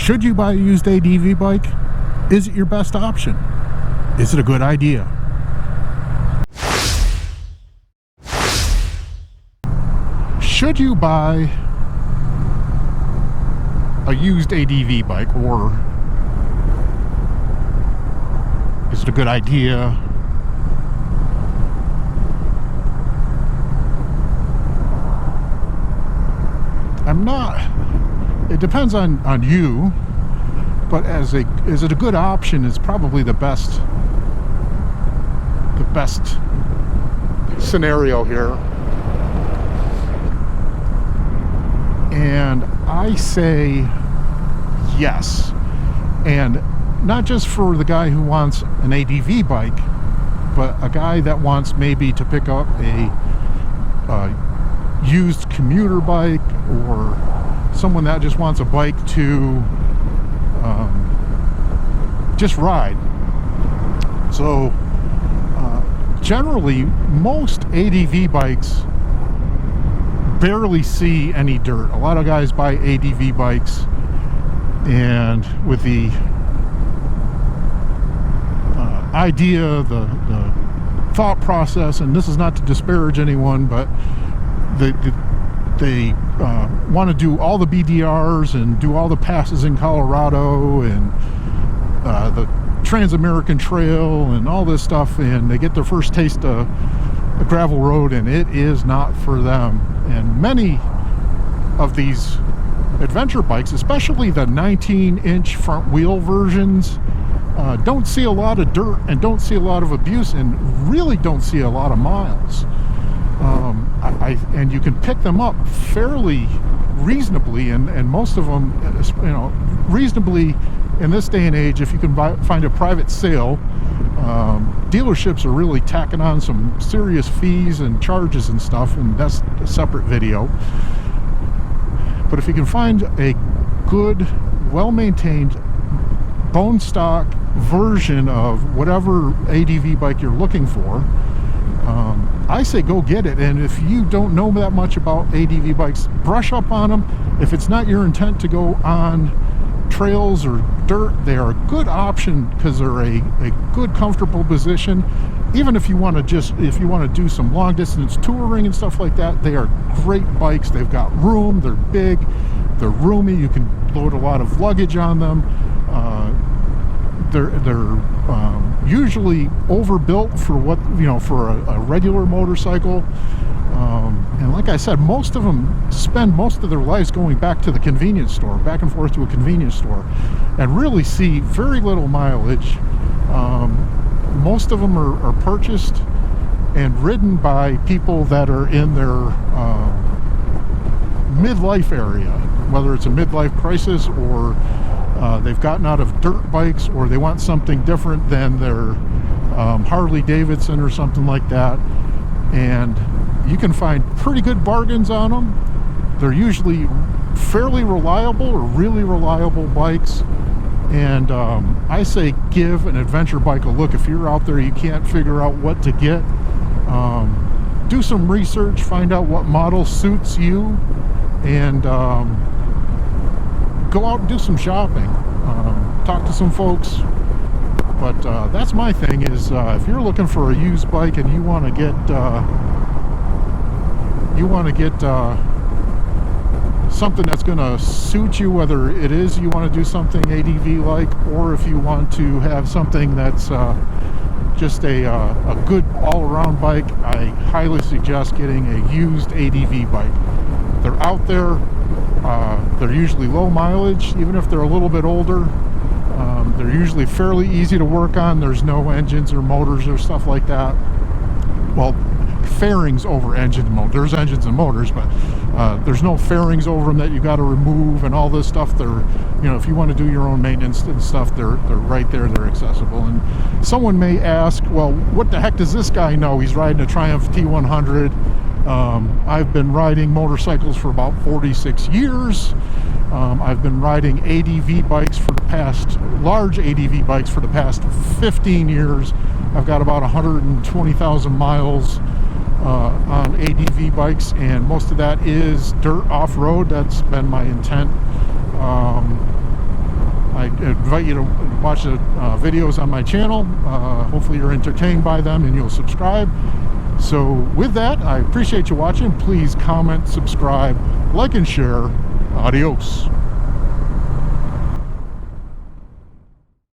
Should you buy a used ADV bike? Is it your best option? Is it a good idea? Should you buy a used ADV bike, or is it a good idea? I'm not. It depends on you, but is it a good option is probably the best scenario here. And I say yes. And not just for the guy who wants an ADV bike, but a guy that wants maybe to pick up a used commuter bike, or someone that just wants a bike to just ride. So generally most ADV bikes barely see any dirt. A lot of guys buy ADV bikes and with the idea, the thought process, and this is not to disparage anyone, but they want to do all the BDRs and do all the passes in Colorado and the Trans-American Trail and all this stuff, and they get their first taste of a gravel road, and it is not for them. And many of these adventure bikes, especially the 19-inch front wheel versions, don't see a lot of dirt and don't see a lot of abuse and really don't see a lot of miles. And you can pick them up fairly reasonably, and most of them, reasonably in this day and age. If you can find a private sale, dealerships are really tacking on some serious fees and charges and stuff, and that's a separate video. But if you can find a good, well-maintained, bone stock version of whatever ADV bike you're looking for, I say go get it. And if you don't know that much about ADV bikes, brush up on them. If it's not your intent to go on trails or dirt, they are a good option because they're a good, comfortable position. Even if you want to do some long distance touring and stuff like that, they are great bikes. They've got room, they're big, they're roomy, you can load a lot of luggage on them. They're usually overbuilt for what, for a regular motorcycle. And like I said, most of them spend most of their lives going back to the convenience store, back and forth to a convenience store, and really see very little mileage. Most of them are purchased and ridden by people that are in their midlife area, whether it's a midlife crisis or they've gotten out of dirt bikes, or they want something different than their Harley Davidson or something like that. And you can find pretty good bargains on them. They're usually fairly reliable or really reliable bikes. And I say give an adventure bike a look. If you're out there, you can't figure out what to get, do some research, find out what model suits you, and go out and do some shopping, talk to some folks. But that's my thing is, if you're looking for a used bike and you want to get something that's going to suit you, whether it is you want to do something ADV like, or if you want to have something that's just a good all-around bike, I highly suggest getting a used ADV bike. They're out there. They're usually low mileage, even if they're a little bit older. They're usually fairly easy to work on. There's no engines or motors or stuff like that. Well, fairings over engine and motor. There's engines and motors, but there's no fairings over them that you got to remove and all this stuff. They're, if you want to do your own maintenance and stuff, they're right there. They're accessible. And someone may ask, well, what the heck does this guy know? He's riding a Triumph T100. I've been riding motorcycles for about 46 years. I've been riding ADV bikes large ADV bikes for the past 15 years. I've got about 120,000 miles on ADV bikes, and most of that is dirt off-road. That's been my intent. invite you to watch the videos on my channel. Hopefully you're entertained by them and you'll subscribe. So with that, I appreciate you watching. Please comment, subscribe, like, and share. Adios.